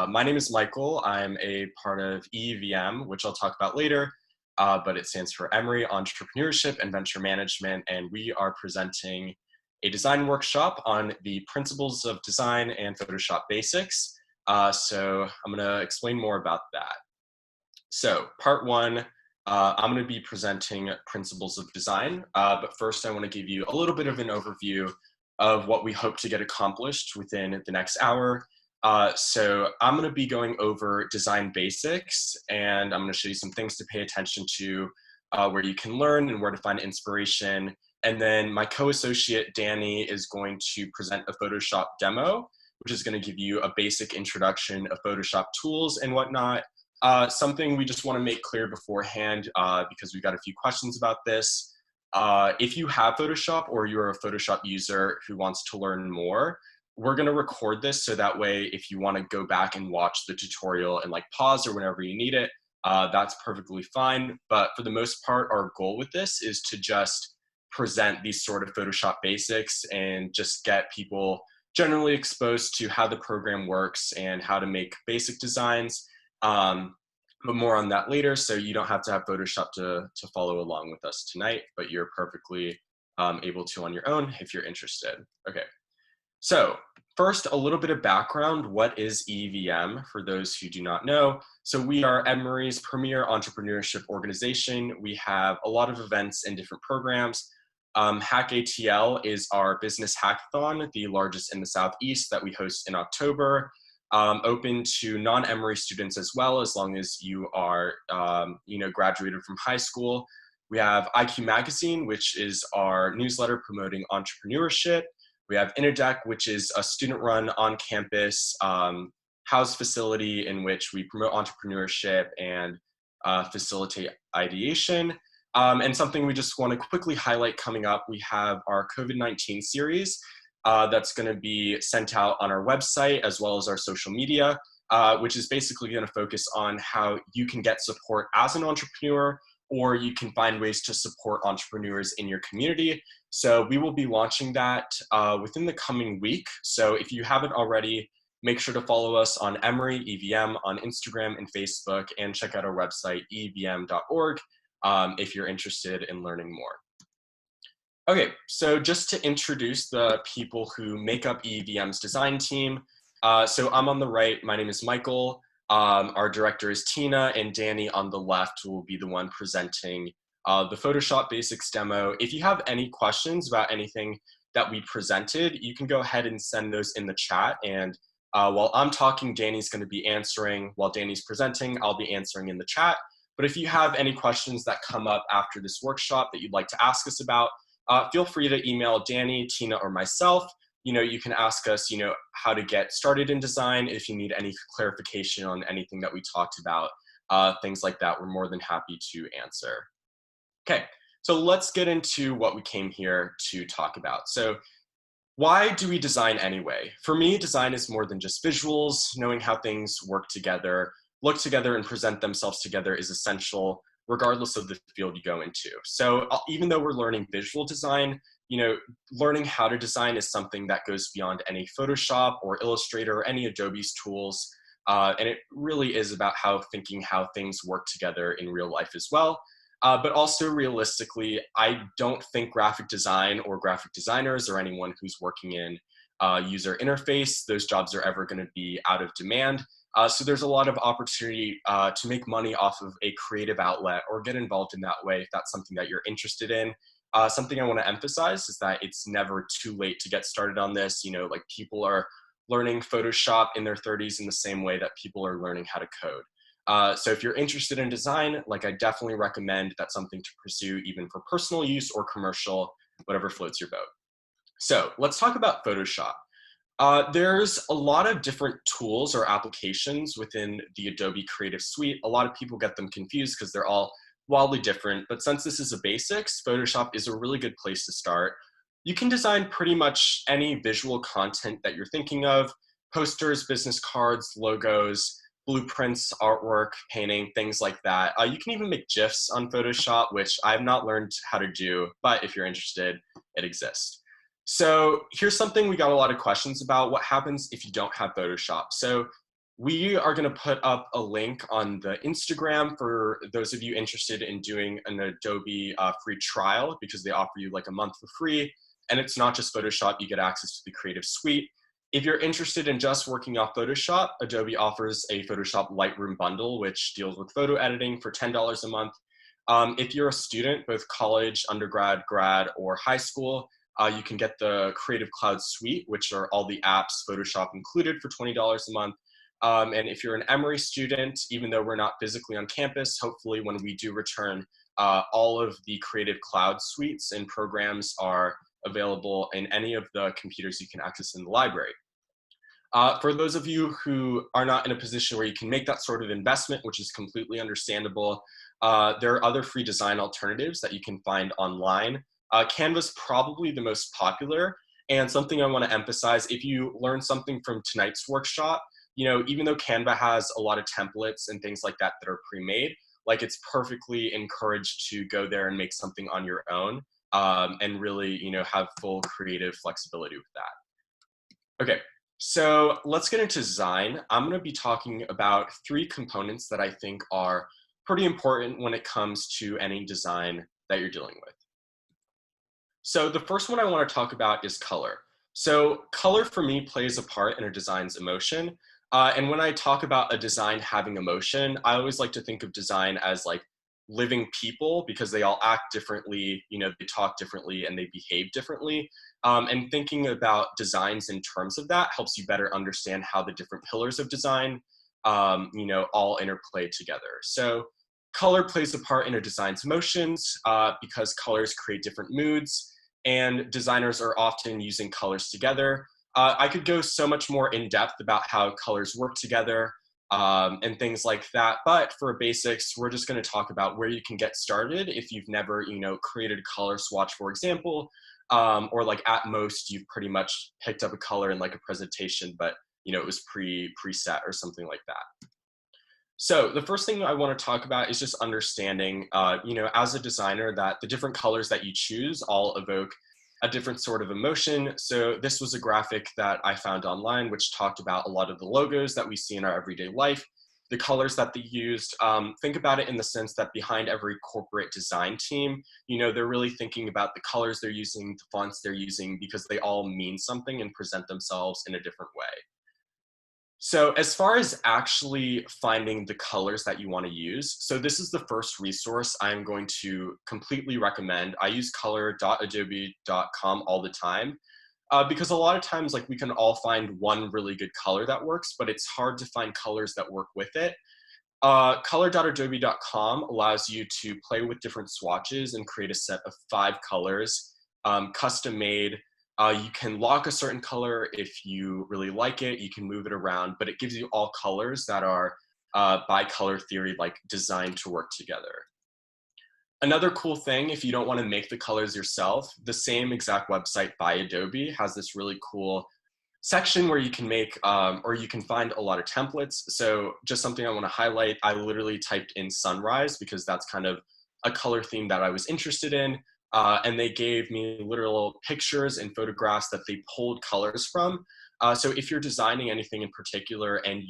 My name is Michael. I'm a part of EEVM, which I'll talk about later, but it stands for Emory Entrepreneurship and Venture Management, and we are presenting a design workshop on the principles of design and Photoshop basics. So I'm going to explain more about that. So part one, I'm going to be presenting principles of design, but first I want to give you a little bit of an overview of what we hope to get accomplished within the next hour. So I'm going to be going over design basics, and I'm going to show you some things to pay attention to, where you can learn and where to find inspiration. And then my co-associate Dany is going to present a Photoshop demo, which is going to give you a basic introduction of Photoshop tools and whatnot. Something we just want to make clear beforehand, because we've got a few questions about this. If you have Photoshop or you're a Photoshop user who wants to learn more, we're going to record this so that way if you want to go back and watch the tutorial and like pause or whenever you need it, that's perfectly fine. But for the most part, our goal with this is to just present these sort of Photoshop basics and just get people generally exposed to how the program works and how to make basic designs. But more on that later, so you don't have to have Photoshop to follow along with us tonight, but you're perfectly able to on your own if you're interested. Okay. So first, a little bit of background. What is EEVM for those who do not know? So we are Emory's premier entrepreneurship organization. We have a lot of events and different programs. Hack ATL is our business hackathon, the largest in the Southeast that we host in October. Open to non-Emory students as well, as long as you are graduated from high school. We have IQ Magazine, which is our newsletter promoting entrepreneurship. We have Interdeck, which is a student-run on-campus house facility in which we promote entrepreneurship and facilitate ideation. And something we just want to quickly highlight coming up, we have our COVID-19 series that's going to be sent out on our website as well as our social media, which is basically going to focus on how you can get support as an entrepreneur, or you can find ways to support entrepreneurs in your community. So we will be launching that within the coming week. So if you haven't already, make sure to follow us on Emory EVM on Instagram and Facebook, and check out our website, eevm.org, if you're interested in learning more. Okay, so just to introduce the people who make up EEVM's design team. So I'm on the right, my name is Michael. Our director is Tina, and Dany on the left will be the one presenting the Photoshop basics demo. If you have any questions about anything that we presented, you can go ahead and send those in the chat. And while I'm talking, Dany's going to be answering. While Dany's presenting, I'll be answering in the chat. But if you have any questions that come up after this workshop that you'd like to ask us about, feel free to email Dany, Tina, or myself. You can ask us, how to get started in design. If you need any clarification on anything that we talked about, things like that, we're more than happy to answer. Okay, so let's get into what we came here to talk about. So why do we design anyway? For me, design is more than just visuals. Knowing how things work together, look together, and present themselves together is essential, regardless of the field you go into. So even though we're learning visual design, learning how to design is something that goes beyond any Photoshop or Illustrator or any Adobe's tools. And it really is about thinking how things work together in real life as well. But also realistically, I don't think graphic design or graphic designers or anyone who's working in user interface, those jobs are ever going to be out of demand. So there's a lot of opportunity to make money off of a creative outlet or get involved in that way if that's something that you're interested in. Something I want to emphasize is that it's never too late to get started on this. Like people are learning Photoshop in their 30s in the same way that people are learning how to code. So if you're interested in design, I definitely recommend that's something to pursue even for personal use or commercial, whatever floats your boat. So let's talk about Photoshop. There's a lot of different tools or applications within the Adobe Creative Suite. A lot of people get them confused because they're all wildly different, but since this is a basics, Photoshop is a really good place to start. You can design pretty much any visual content that you're thinking of: posters, business cards, logos, blueprints, artwork, painting, things like that. You can even make GIFs on Photoshop, which I've not learned how to do, but if you're interested, it exists. So here's something we got a lot of questions about: what happens if you don't have Photoshop? So We are going to put up a link on the Instagram for those of you interested in doing an Adobe free trial, because they offer you like a month for free. And it's not just Photoshop, you get access to the Creative Suite. If you're interested in just working off Photoshop, Adobe offers a Photoshop Lightroom bundle, which deals with photo editing for $10 a month. If you're a student, both college, undergrad, grad, or high school, you can get the Creative Cloud Suite, which are all the apps, Photoshop included, for $20 a month. And if you're an Emory student, even though we're not physically on campus, hopefully when we do return, all of the Creative Cloud suites and programs are available in any of the computers you can access in the library. For those of you who are not in a position where you can make that sort of investment, which is completely understandable, there are other free design alternatives that you can find online. Canva's probably the most popular, and something I want to emphasize, if you learn something from tonight's workshop, even though Canva has a lot of templates and things like that that are pre-made, like it's perfectly encouraged to go there and make something on your own, and really, have full creative flexibility with that. Okay, so let's get into design. I'm going to be talking about 3 components that I think are pretty important when it comes to any design that you're dealing with. So the first one I want to talk about is color. So color for me plays a part in a design's emotion. And when I talk about a design having emotion, I always like to think of design as like living people, because they all act differently, they talk differently and they behave differently. And thinking about designs in terms of that helps you better understand how the different pillars of design, all interplay together. So color plays a part in a design's emotions, because colors create different moods, and designers are often using colors together. I could go so much more in depth about how colors work together, and things like that. But for basics, we're just going to talk about where you can get started if you've never, created a color swatch, for example, or like at most you've pretty much picked up a color in like a presentation, but it was preset or something like that. So the first thing I want to talk about is just understanding, as a designer, that the different colors that you choose all evoke a different sort of emotion. So this was a graphic that I found online, which talked about a lot of the logos that we see in our everyday life, the colors that they used. Think about it in the sense that behind every corporate design team, they're really thinking about the colors they're using, the fonts they're using, because they all mean something and present themselves in a different way. So as far as actually finding the colors that you want to use, so this is the first resource I'm going to completely recommend. I use color.adobe.com all the time, because a lot of times like we can all find one really good color that works, but it's hard to find colors that work with it. Color.adobe.com allows you to play with different swatches and create a set of 5 colors, custom made. You can lock a certain color if you really like it. You can move it around, but it gives you all colors that are, by color theory, like designed to work together. Another cool thing, if you don't want to make the colors yourself, the same exact website by Adobe has this really cool section where you can make, or you can find a lot of templates. So just something I want to highlight, I literally typed in sunrise because that's kind of a color theme that I was interested in. And they gave me literal pictures and photographs that they pulled colors from. So if you're designing anything in particular and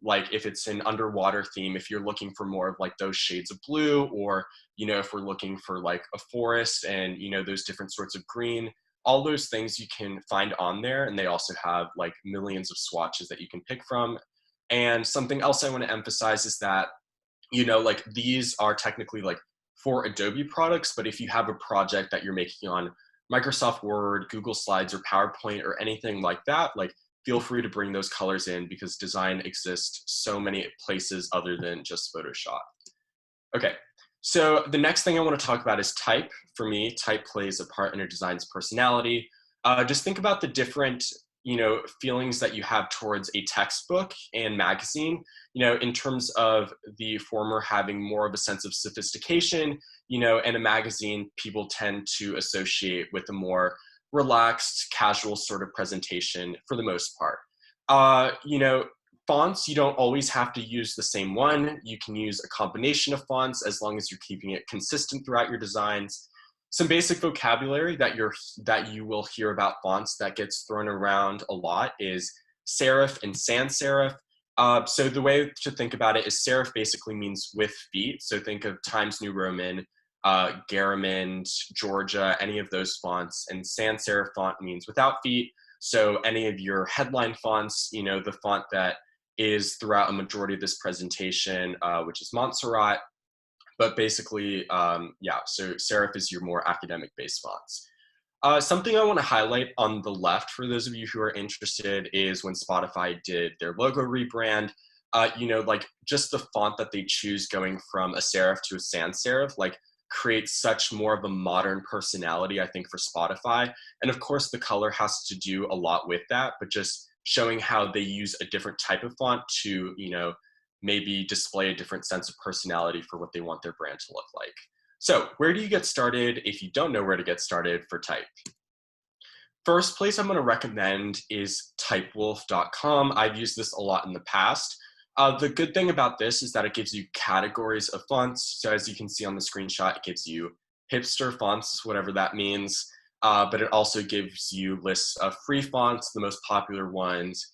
like if it's an underwater theme, if you're looking for more of like those shades of blue, or, if we're looking for like a forest and, those different sorts of green, all those things you can find on there. And they also have like millions of swatches that you can pick from. And something else I want to emphasize is that, like these are technically like for Adobe products, but if you have a project that you're making on Microsoft Word, Google Slides, or PowerPoint, or anything like that, like feel free to bring those colors in, because design exists so many places other than just Photoshop. Okay, so the next thing I want to talk about is type. For me, type plays a part in a design's personality. Just think about the different feelings that you have towards a textbook and magazine, in terms of the former having more of a sense of sophistication, and a magazine people tend to associate with a more relaxed, casual sort of presentation for the most part. Fonts, you don't always have to use the same one. You can use a combination of fonts as long as you're keeping it consistent throughout your designs. Some basic vocabulary that you will hear about fonts that gets thrown around a lot is serif and sans serif. So the way to think about it is serif basically means with feet. So think of Times New Roman, Garamond, Georgia, any of those fonts. And sans serif font means without feet. So any of your headline fonts, the font that is throughout a majority of this presentation, which is Montserrat. But basically, yeah, so serif is your more academic-based fonts. Something I want to highlight on the left for those of you who are interested is when Spotify did their logo rebrand, like just the font that they choose going from a serif to a sans serif, like creates such more of a modern personality, I think, for Spotify. And of course, the color has to do a lot with that, but just showing how they use a different type of font to, maybe display a different sense of personality for what they want their brand to look like. So where do you get started if you don't know where to get started for type? First place I'm going to recommend is typewolf.com. I've used this a lot in the past. The good thing about this is that it gives you categories of fonts. So as you can see on the screenshot, it gives you hipster fonts, whatever that means. But it also gives you lists of free fonts, the most popular ones.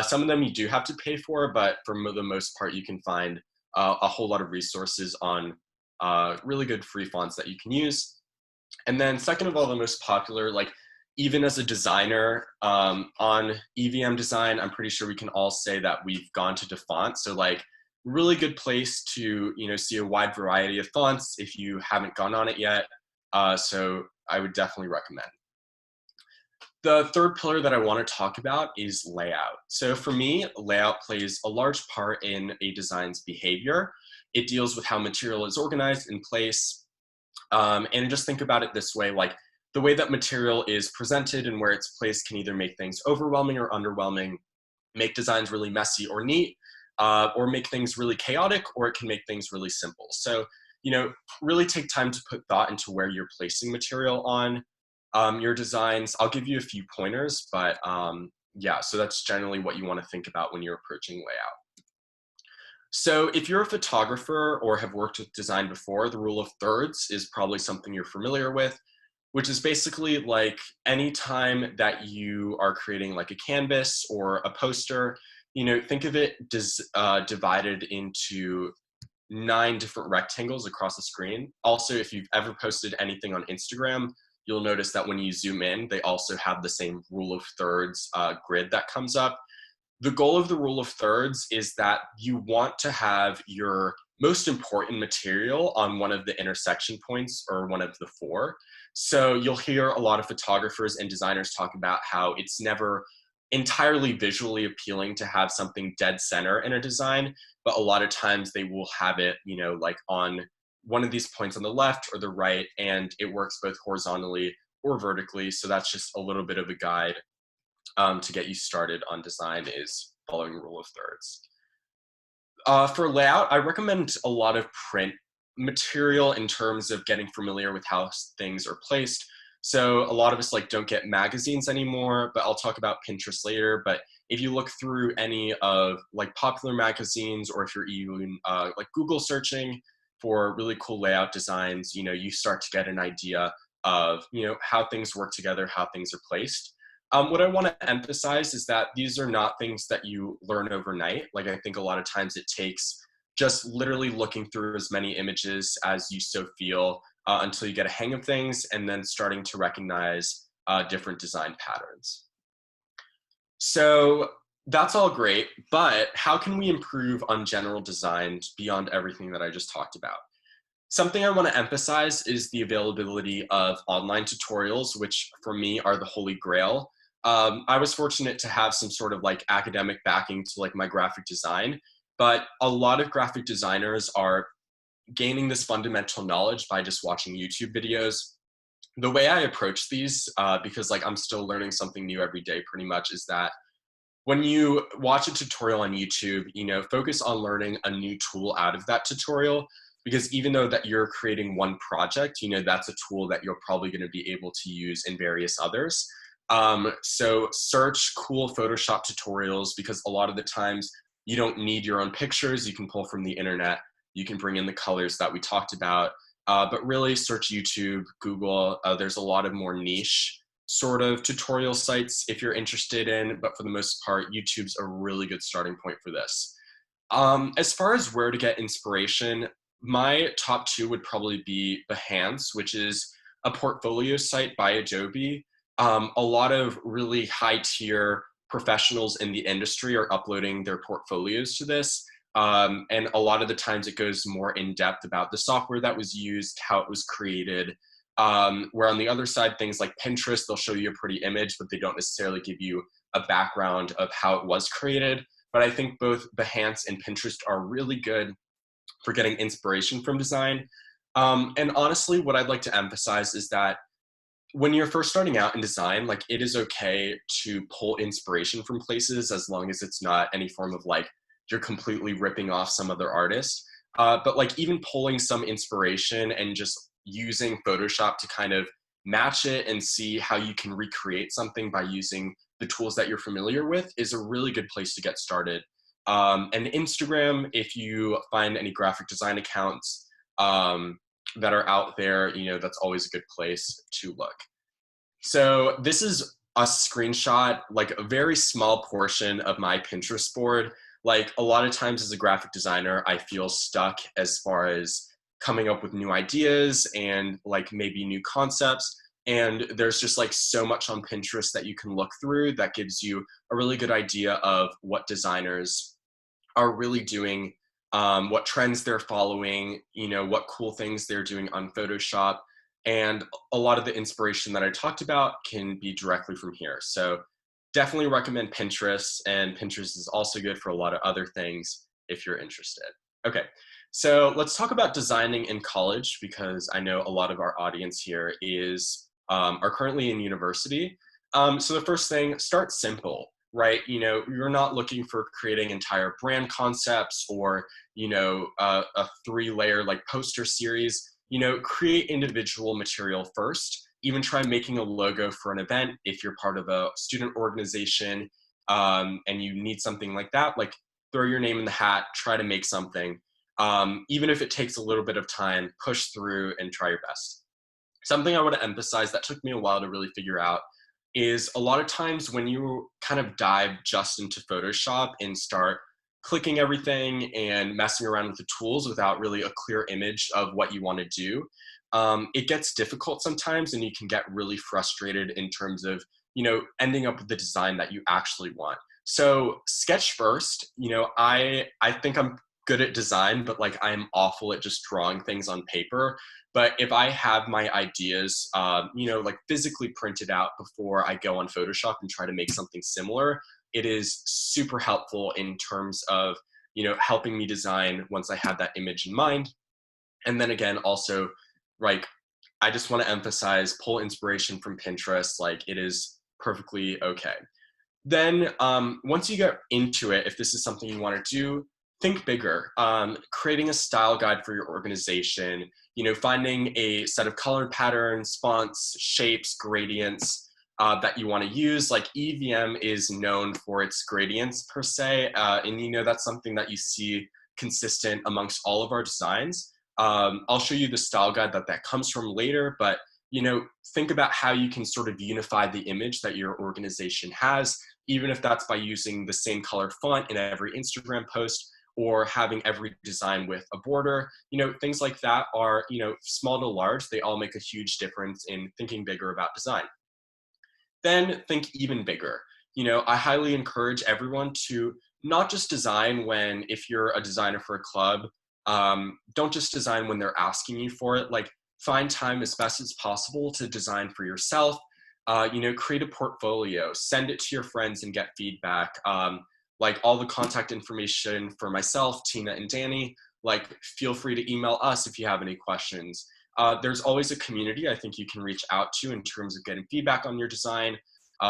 Some of them you do have to pay for, but for the most part, you can find a whole lot of resources on really good free fonts that you can use. And then second of all, the most popular, like even as a designer on EVM design, I'm pretty sure we can all say that we've gone to Dafont. So like really good place to see a wide variety of fonts if you haven't gone on it yet. So I would definitely recommend. The third pillar that I want to talk about is layout. So for me, layout plays a large part in a design's behavior. It deals with how material is organized in place. And just think about it this way, like the way that material is presented and where it's placed can either make things overwhelming or underwhelming, make designs really messy or neat, or make things really chaotic, or it can make things really simple. So, really take time to put thought into where you're placing material on your designs. I'll give you a few pointers, but yeah, so that's generally what you want to think about when you're approaching layout. So if you're a photographer or have worked with design before, the rule of thirds is probably something you're familiar with, which is basically like anytime that you are creating like a canvas or a poster, think of it divided into 9 different rectangles across the screen. Also, if you've ever posted anything on Instagram, you'll notice that when you zoom in, they also have the same rule of thirds grid that comes up. The goal of the rule of thirds is that you want to have your most important material on one of the intersection points or one of the 4. So you'll hear a lot of photographers and designers talk about how it's never entirely visually appealing to have something dead center in a design, but a lot of times they will have it, like on one of these points on the left or the right, and it works both horizontally or vertically. So that's just a little bit of a guide to get you started on design, is following rule of thirds. For layout, I recommend a lot of print material in terms of getting familiar with how things are placed. So a lot of us don't get magazines anymore, but I'll talk about Pinterest later. But if you look through any of popular magazines, or if you're even Google searching for really cool layout designs, you start to get an idea of how things work together, how things are placed. What I want to emphasize is that these are not things that you learn overnight. I think a lot of times it takes just literally looking through as many images as you so feel until you get a hang of things, and then starting to recognize different design patterns. So that's all great, but how can we improve on general design beyond everything that I just talked about? Something I want to emphasize is the availability of online tutorials, which for me are the holy grail. I was fortunate to have some sort of academic backing to my graphic design, but a lot of graphic designers are gaining this fundamental knowledge by just watching YouTube videos. The way I approach these, because I'm still learning something new every day pretty much, is that when you watch a tutorial on YouTube, focus on learning a new tool out of that tutorial, because even though that you're creating one project, that's a tool that you're probably going to be able to use in various others. So search cool Photoshop tutorials, because a lot of the times you don't need your own pictures. You can pull from the internet. You can bring in the colors that we talked about, but really search YouTube, Google. There's a lot of more niche sort of tutorial sites if you're interested in, but for the most part, YouTube's a really good starting point for this. As far as where to get inspiration, my top two would probably be Behance, which is a portfolio site by Adobe. A lot of really high tier professionals in the industry are uploading their portfolios to this. And a lot of the times it goes more in depth about the software that was used, how it was created. Where on the other side, things like Pinterest, they'll show you a pretty image, but they don't necessarily give you a background of how it was created. But I think both Behance and Pinterest are really good for getting inspiration from design. And honestly, what I'd like to emphasize is that when you're first starting out in design, like it is okay to pull inspiration from places as long as it's not any form of like you're completely ripping off some other artist. But like even pulling some inspiration and just using Photoshop to kind of match it and see how you can recreate something by using the tools that you're familiar with is a really good place to get started. And Instagram, if you find any graphic design accounts that are out there, you know, that's always a good place to look. So this is a screenshot, like a very small portion of my Pinterest board. Like a lot of times as a graphic designer, I feel stuck as far as coming up with new ideas and like maybe new concepts. And there's just like so much on Pinterest that you can look through that gives you a really good idea of what designers are really doing, what trends they're following, you know, what cool things they're doing on Photoshop. And a lot of the inspiration that I talked about can be directly from here. So definitely recommend Pinterest, and Pinterest is also good for a lot of other things if you're interested. Okay, so let's talk about designing in college, because I know a lot of our audience here are currently in university. So the first thing, start simple, right? You know, you're not looking for creating entire brand concepts or, you know, a 3-layer like poster series. You know, create individual material first. Even try making a logo for an event if you're part of a student organization and you need something like that. Like throw your name in the hat, try to make something. Even if it takes a little bit of time, push through and try your best. Something I want to emphasize that took me a while to really figure out is a lot of times when you kind of dive just into Photoshop and start clicking everything and messing around with the tools without really a clear image of what you want to do, it gets difficult sometimes, and you can get really frustrated in terms of, you know, ending up with the design that you actually want. So sketch first. You know, I think I'm good at design, but like I'm awful at just drawing things on paper. But if I have my ideas, you know, like physically printed out before I go on Photoshop and try to make something similar, it is super helpful in terms of, you know, helping me design once I have that image in mind. And then again, also, like, I just want to emphasize, pull inspiration from Pinterest. Like, it is perfectly okay. Then once you get into it, if this is something you want to do, think bigger. Creating a style guide for your organization, you know, finding a set of color patterns, fonts, shapes, gradients that you want to use. Like EEVM is known for its gradients per se, and you know that's something that you see consistent amongst all of our designs. I'll show you the style guide that comes from later, but you know, think about how you can sort of unify the image that your organization has, even if that's by using the same colored font in every Instagram post or having every design with a border. You know, things like that are, you know, small to large, they all make a huge difference in thinking bigger about design. Then think even bigger. You know, I highly encourage everyone to not just design when, if you're a designer for a club, don't just design when they're asking you for it. Like find time as best as possible to design for yourself. You know, create a portfolio, send it to your friends and get feedback. Like all the contact information for myself, Tina and Dany, like feel free to email us if you have any questions. There's always a community I think you can reach out to in terms of getting feedback on your design.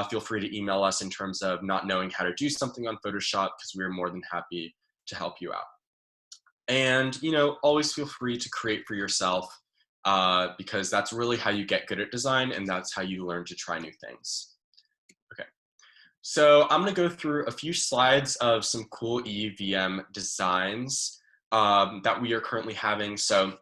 Feel free to email us in terms of not knowing how to do something on Photoshop, because we're more than happy to help you out. And, you know, always feel free to create for yourself, because that's really how you get good at design, and that's how you learn to try new things. Okay, so I'm going to go through a few slides of some cool EEVM designs that we are currently having. So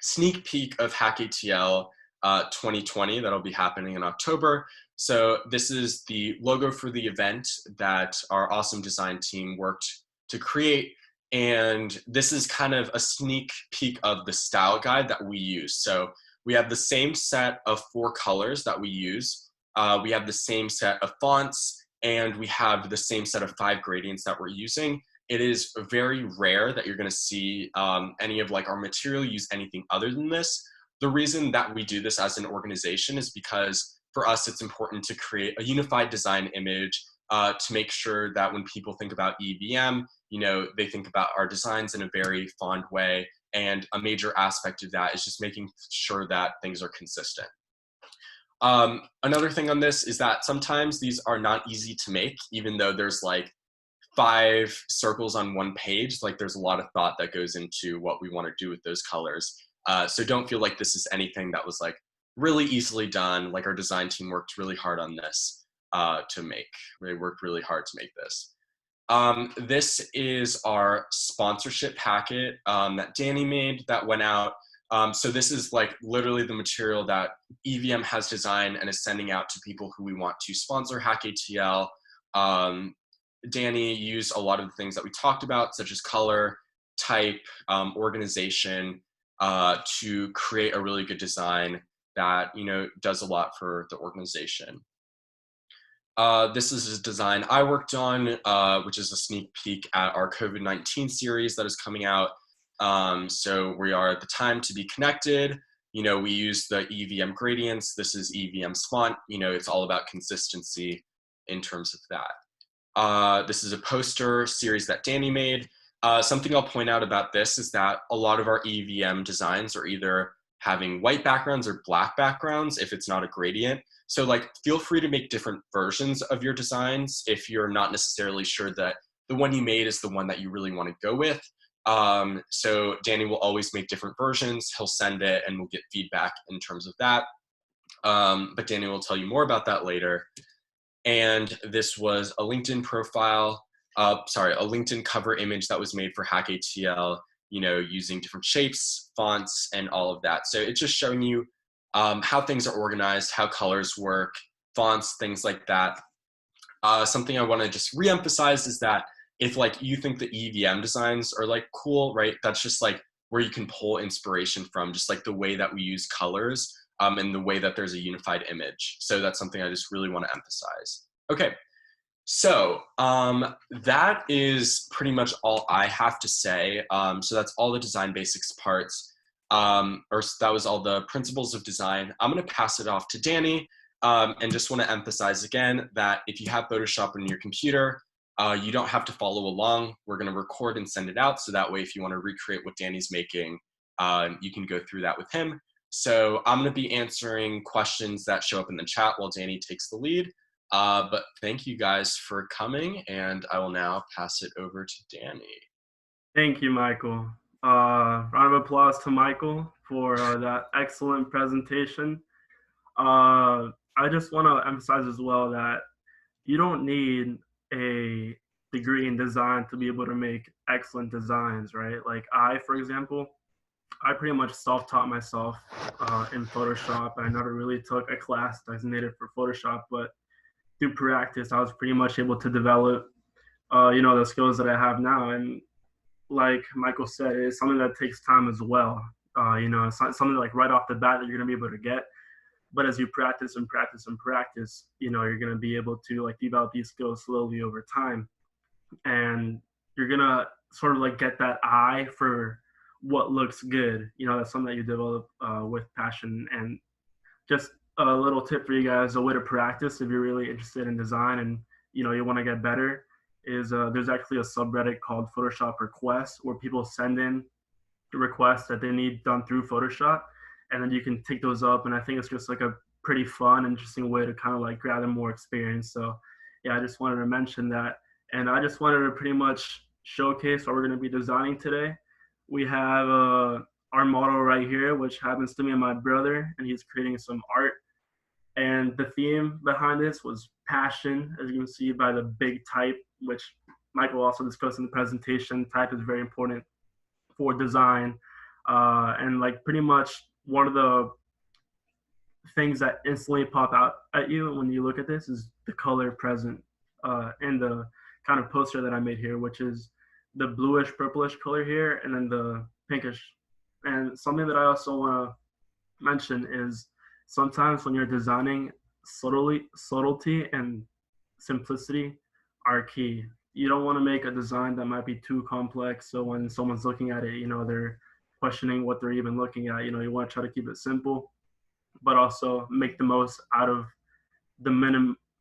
sneak peek of HackATL 2020 that'll be happening in October. So this is the logo for the event that our awesome design team worked to create. And this is kind of a sneak peek of the style guide that we use. So we have the same set of 4 colors that we use. We have the same set of fonts, and we have the same set of 5 gradients that we're using. It is very rare that you're going to see any of like our material use anything other than this. The reason that we do this as an organization is because for us, it's important to create a unified design image to make sure that when people think about EVM, you know, they think about our designs in a very fond way. And a major aspect of that is just making sure that things are consistent. Another thing on this is that sometimes these are not easy to make, even though there's like 5 circles on one page. Like there's a lot of thought that goes into what we want to do with those colors. So don't feel like this is anything that was like really easily done. Like our design team worked really hard on this to make. They worked really hard to make this. This is our sponsorship packet that Dany made that went out. So this is like literally the material that EVM has designed and is sending out to people who we want to sponsor HackATL. Dany used a lot of the things that we talked about, such as color, type, organization, to create a really good design that, you know, does a lot for the organization. This is a design I worked on, which is a sneak peek at our COVID-19 series that is coming out. So we are at the time to be connected. You know, we use the EVM gradients. This is EVM's font. You know, it's all about consistency in terms of that. This is a poster series that Dany made. Something I'll point out about this is that a lot of our EVM designs are either having white backgrounds or black backgrounds if it's not a gradient. So like, feel free to make different versions of your designs if you're not necessarily sure that the one you made is the one that you really want to go with. So Dany will always make different versions. He'll send it and we'll get feedback in terms of that. But Dany will tell you more about that later. And this was a LinkedIn profile, a LinkedIn cover image that was made for HackATL, you know, using different shapes, fonts, and all of that. So it's just showing you how things are organized, how colors work, fonts, things like that. Something I want to just reemphasize is that if like you think the EVM designs are like cool, right? That's just like where you can pull inspiration from, just like the way that we use colors and the way that there's a unified image. So that's something I just really want to emphasize. Okay, so that is pretty much all I have to say. So that's all the design basics parts. Or that was all the principles of design. I'm going to pass it off to Dany and just want to emphasize again that if you have Photoshop on your computer, you don't have to follow along. We're going to record and send it out. So that way, if you want to recreate what Dany's making, you can go through that with him. So I'm going to be answering questions that show up in the chat while Dany takes the lead. But thank you guys for coming, and I will now pass it over to Dany. Thank you, Michael. Round of applause to Michael for that excellent presentation. I just want to emphasize as well that you don't need a degree in design to be able to make excellent designs, right? Like for example, I pretty much self-taught myself in Photoshop. I never really took a class designated for Photoshop, but through practice, I was pretty much able to develop, the skills that I have now. And like Michael said, it's something that takes time as well. It's not something like right off the bat that you're going to be able to get. But as you practice and practice and practice, you're going to be able to like develop these skills slowly over time. And you're going to sort of like get that eye for what looks good. That's something that you develop with passion. And just a little tip for you guys, a way to practice if you're really interested in design and you want to get better is there's actually a subreddit called Photoshop Requests where people send in requests that they need done through Photoshop, and then you can take those up. And I think it's just like a pretty fun, interesting way to kind of like gather more experience. So yeah, I just wanted to mention that. And I just wanted to pretty much showcase what we're going to be designing today. We have our model right here, which happens to be my brother, and he's creating some art. And the theme behind this was passion, as you can see by the big type, which Michael also discussed in the presentation. Type is very important for design. And like pretty much one of the things that instantly pop out at you when you look at this is the color present in the kind of poster that I made here, which is the bluish purplish color here, and then the pinkish. And something that I also want to mention is sometimes when you're designing, subtlety and simplicity are key. You don't want to make a design that might be too complex, so when someone's looking at it, they're questioning what they're even looking at. You want to try to keep it simple, but also make the most out of the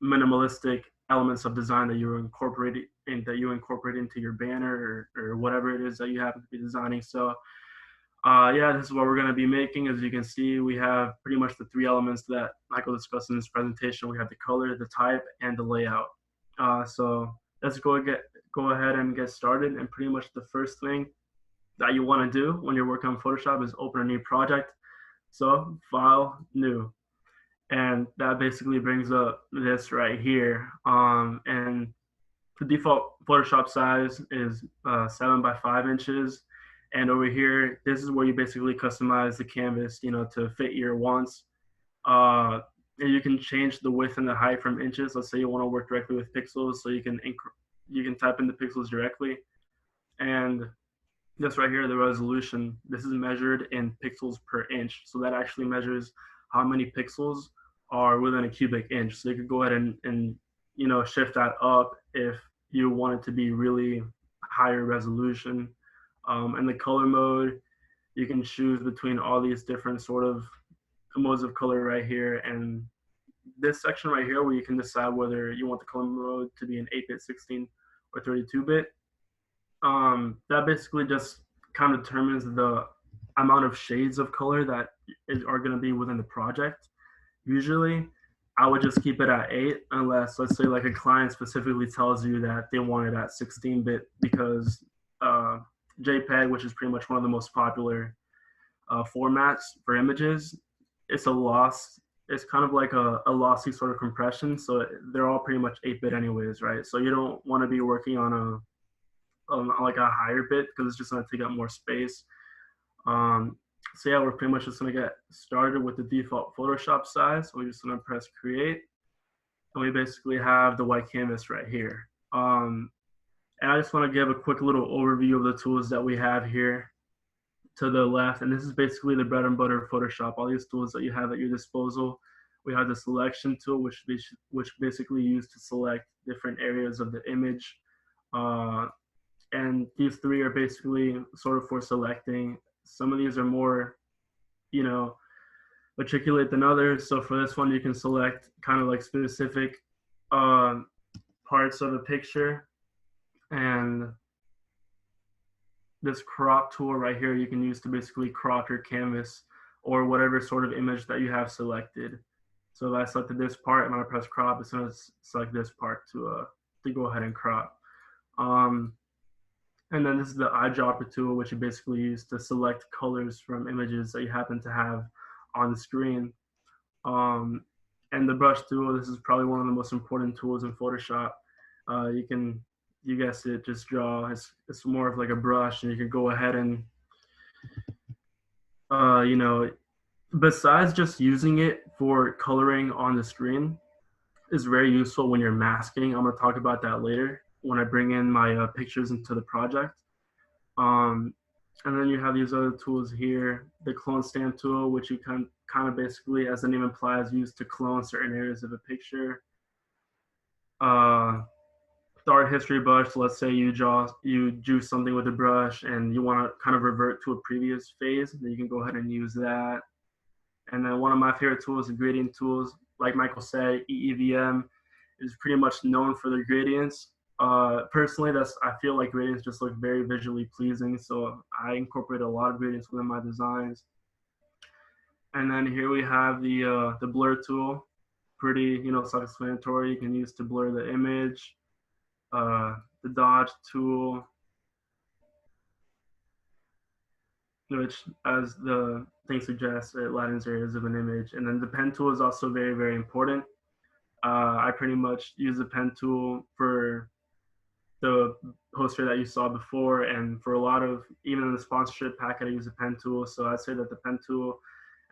minimalistic elements of design that you incorporate into your banner, or whatever it is that you happen to be designing. So yeah, this is what we're going to be making. As you can see, we have pretty much the three elements that Michael discussed in this presentation. We have the color, the type, and the layout. So let's go ahead and get started. And pretty much the first thing that you want to do when you're working on Photoshop is open a new project. So File, New. And that basically brings up this right here. And the default Photoshop size is 7 by 5 inches. And over here, this is where you basically customize the canvas, to fit your wants. And you can change the width and the height from inches. Let's say you want to work directly with pixels, so you can type in the pixels directly. And this right here, the resolution, this is measured in pixels per inch. So that actually measures how many pixels are within a cubic inch. So you could go ahead and shift that up if you want it to be really higher resolution. And the color mode, you can choose between all these different sort of modes of color right here. And this section right here, where you can decide whether you want the color mode to be an 8-bit, 16, or 32-bit. That basically just kind of determines the amount of shades of color that are going to be within the project. Usually, I would just keep it at 8, unless, let's say, like a client specifically tells you that they want it at 16-bit because JPEG, which is pretty much one of the most popular formats for images, it's kind of like a lossy sort of compression. So they're all pretty much 8-bit anyways, right? So you don't want to be working on like a higher bit because it's just going to take up more space. So yeah, we're pretty much just going to get started with the default Photoshop size. So we're just going to press create, and we basically have the white canvas right here. And I just want to give a quick little overview of the tools that we have here to the left. And this is basically the bread and butter of Photoshop, all these tools that you have at your disposal. We have the selection tool, which basically used to select different areas of the image. And these three are basically sort of for selecting. Some of these are more, articulate than others. So for this one, you can select kind of like specific parts of a picture. And this crop tool right here, you can use to basically crop your canvas or whatever sort of image that you have selected. So if I selected this part, I'm going to press crop. It's going to select this part to go ahead and crop. And then this is the eyedropper tool, which you basically use to select colors from images that you happen to have on the screen. And the brush tool, this is probably one of the most important tools in Photoshop. You guessed it, just draw. It's more of like a brush, and you can go ahead and, besides just using it for coloring on the screen, is very useful when you're masking. I'm going to talk about that later when I bring in my pictures into the project. And then you have these other tools here, the clone stamp tool, which you can kind of basically, as the name implies, use to clone certain areas of a picture. The art history brush, so let's say you drew something with a brush and you want to kind of revert to a previous phase, then you can go ahead and use that. And then one of my favorite tools, the gradient tools. Like Michael said, EEVM is pretty much known for their gradients. Personally, I feel like gradients just look very visually pleasing, so I incorporate a lot of gradients within my designs. And then here we have the blur tool, pretty self-explanatory. You can use to blur the image. The dodge tool, which, as the thing suggests, it lightens areas of an image. And then the pen tool is also very, very important. I pretty much use the pen tool for the poster that you saw before, and for a lot of, even in the sponsorship packet, I use the pen tool. So I'd say that the pen tool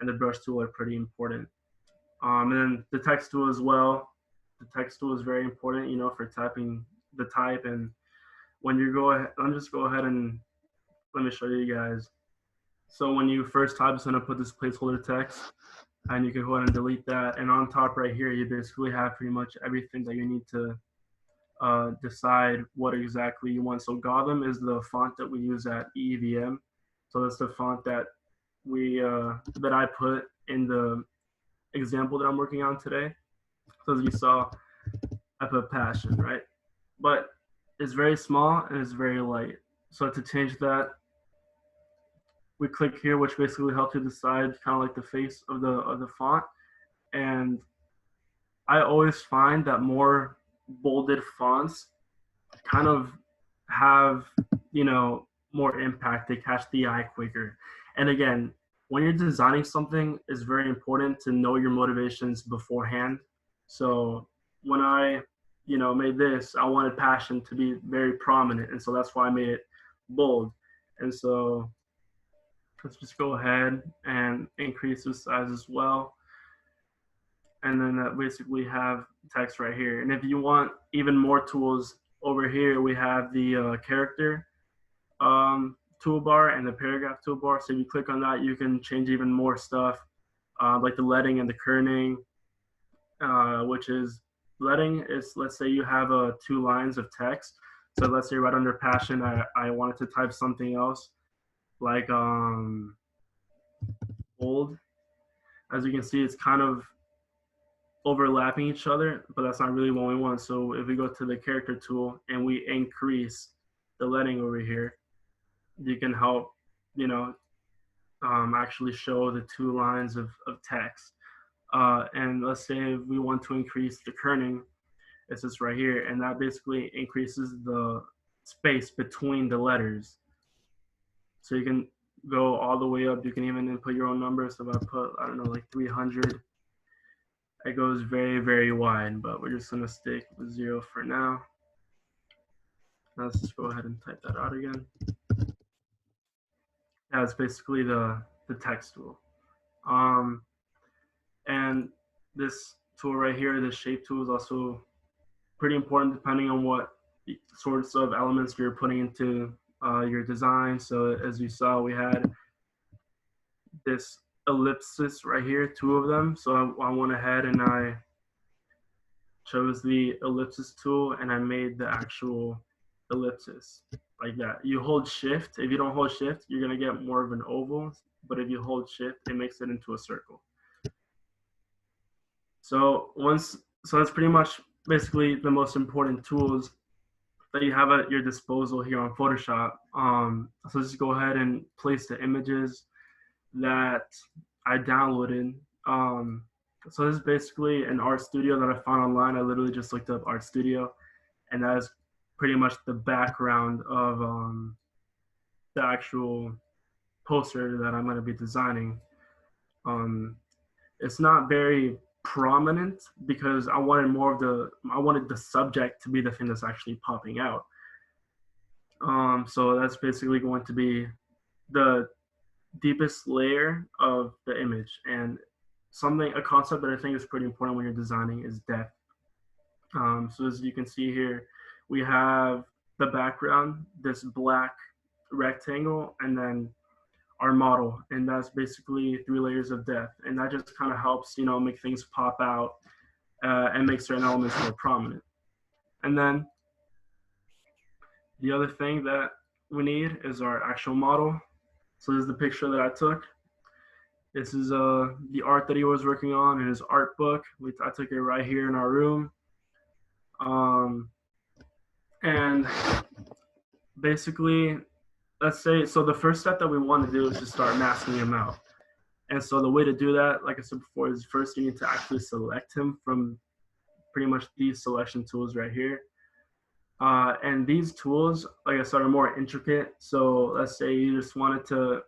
and the brush tool are pretty important. And then the text tool as well. The text tool is very important, for typing the type and when you go ahead, let me just go ahead and let me show you guys. So when you first type, it's going to put this placeholder text, and you can go ahead and delete that. And on top right here, you basically have pretty much everything that you need to decide what exactly you want. So Gotham is the font that we use at EEVM. So that's the font that that I put in the example that I'm working on today. So as you saw, I put passion, right? But it's very small and it's very light. So to change that, we click here, which basically helps you decide kind of like the face of the font. And I always find that more bolded fonts kind of have, more impact. They catch the eye quicker. And again, when you're designing something, it's very important to know your motivations beforehand. So when I, made this, I wanted passion to be very prominent. And so that's why I made it bold. And so let's just go ahead and increase the size as well. And then that basically have text right here. And if you want even more tools over here, we have the character toolbar and the paragraph toolbar. So if you click on that, you can change even more stuff, like the leading and the kerning, which is leading is, let's say you have 2 lines of text. So let's say right under passion, I wanted to type something else like bold. As you can see, it's kind of overlapping each other, but that's not really what we want. So if we go to the character tool and we increase the leading over here, you can help, actually show the 2 lines of text. And let's say if we want to increase the kerning, it's just right here, and that basically increases the space between the letters. So you can go all the way up. You can even input your own numbers. So if I put, I don't know, like 300, it goes very, very wide, but we're just gonna stick with 0 for now. Let's just go ahead and type that out again. That's basically the text tool. And this tool right here, the shape tool, is also pretty important depending on what sorts of elements you're putting into your design. So as you saw, we had this ellipsis right here, 2 of them. So I went ahead and I chose the ellipsis tool and I made the actual ellipsis like that. You hold shift. If you don't hold shift, you're gonna get more of an oval, but if you hold shift, it makes it into a circle. So that's pretty much basically the most important tools that you have at your disposal here on Photoshop. So just go ahead and place the images that I downloaded. So this is basically an art studio that I found online. I literally just looked up art studio, and that is pretty much the background of the actual poster that I'm going to be designing. It's not very prominent because I wanted the subject to be the thing that's actually popping out. So that's basically going to be the deepest layer of the image, and a concept that I think is pretty important when you're designing is depth. So as you can see here, we have the background, this black rectangle, and then our model, and that's basically 3 layers of depth, and that just kind of helps make things pop out and make certain elements more prominent. And then the other thing that we need is our actual model. So this is the picture that I took. This is the art that he was working on in his art book. I took it right here in our room. And basically, let's say, so the first step that we want to do is to start masking him out. And so the way to do that, like I said before, is first you need to actually select him from pretty much these selection tools right here. And these tools, like I said, are more intricate. So let's say you just wanted to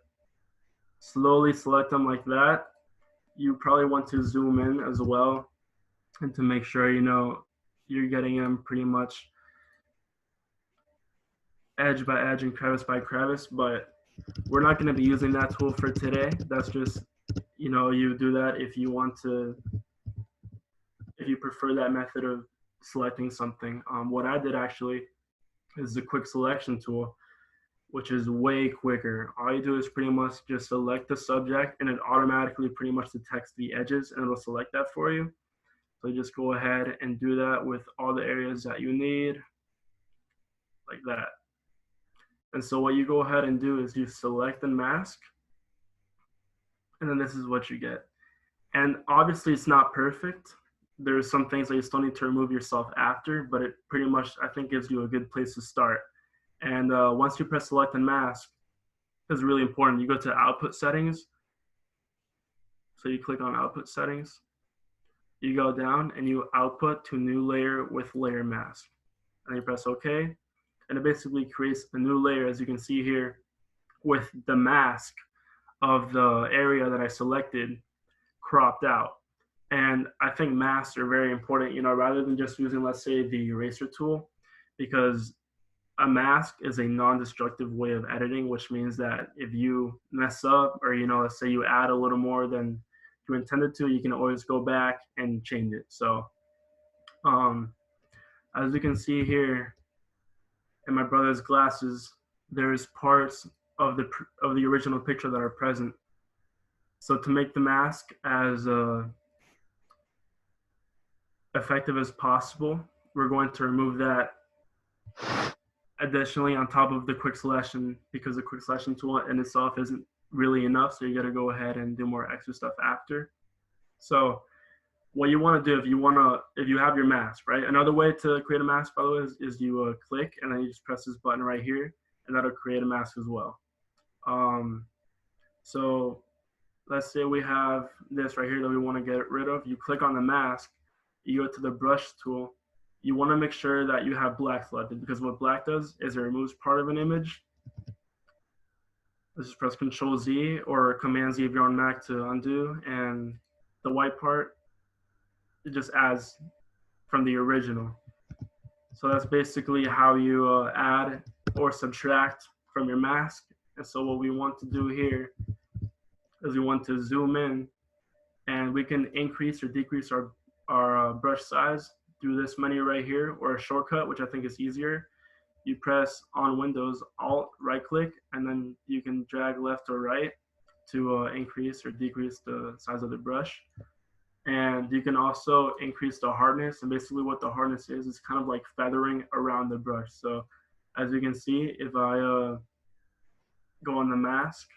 slowly select them like that. You probably want to zoom in as well, and to make sure you're getting them pretty much edge by edge and crevice by crevice. But we're not going to be using that tool for today. That's just, you do that if you prefer that method of selecting something. What I did actually is the quick selection tool, which is way quicker. All you do is pretty much just select the subject and it automatically pretty much detects the edges and it'll select that for you. So you just go ahead and do that with all the areas that you need, like that. And so what you go ahead and do is you select the mask, and then this is what you get. And obviously it's not perfect. There's some things that you still need to remove yourself after, but it pretty much, I think, gives you a good place to start. And once you press select and mask, it's really important. You go to output settings. So you click on output settings. You go down and you output to new layer with layer mask. And you press OK. And it basically creates a new layer, as you can see here, with the mask of the area that I selected cropped out. And I think masks are very important, you know, rather than just using, let's say, the eraser tool, because a mask is a non-destructive way of editing, which means that if you mess up or, you know, let's say you add a little more than you intended to, you can always go back and change it. So as you can see here in my brother's glasses, there's parts of the original picture that are present. So to make the mask as effective as possible, we're going to remove that additionally on top of the quick selection, because the quick selection tool in itself isn't really enough. So you got to go ahead and do more extra stuff after. So what you want to do, if you have your mask, right? Another way to create a mask, by the way, is you click and then you just press this button right here, and that'll create a mask as well. So let's say we have this right here that we want to get rid of. You click on the mask, you go to the brush tool. You want to make sure that you have black selected, because what black does is it removes part of an image. Let's just press Control Z or Command Z if you're on Mac to undo, and the white part, it just adds from the original. So that's basically how you add or subtract from your mask. And so what we want to do here is we want to zoom in, and we can increase or decrease our brush size through this menu right here, or a shortcut, which I think is easier. You press on Windows, Alt, right click, and then you can drag left or right to increase or decrease the size of the brush. And you can also increase the hardness. And basically what the hardness is kind of like feathering around the brush. So as you can see, if I go on the mask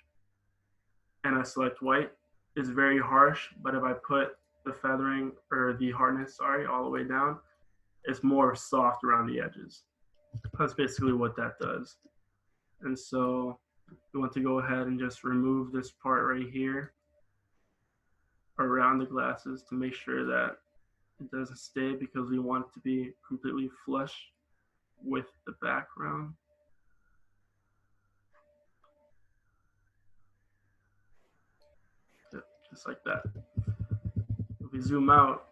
and I select white, it's very harsh. But if I put the feathering or the hardness, sorry, all the way down, it's more soft around the edges. That's basically what that does. And so we want to go ahead and just remove this part right here around the glasses to make sure that it doesn't stay, because we want it to be completely flush with the background. Just like that. If we zoom out,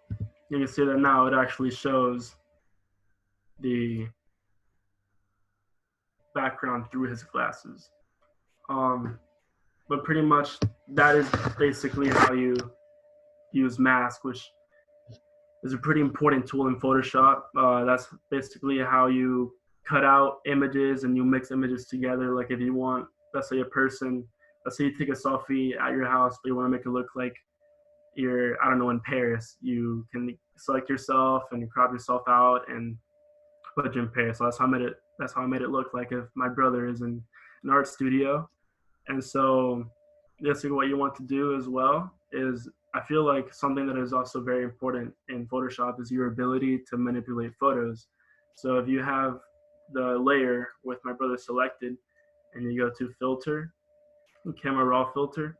you can see that now it actually shows the background through his glasses. But pretty much that is basically how you use mask, which is a pretty important tool in Photoshop. That's basically how you cut out images and you mix images together. Like if you want, let's say let's say you take a selfie at your house, but you want to make it look like you're, I don't know, in Paris. You can select yourself and you crop yourself out and put you in Paris. So that's how I made it look like if my brother is in an art studio. And so basically what you want to do as well is, I feel like something that is also very important in Photoshop is your ability to manipulate photos. So if you have the layer with my brother selected and you go to filter, camera raw filter,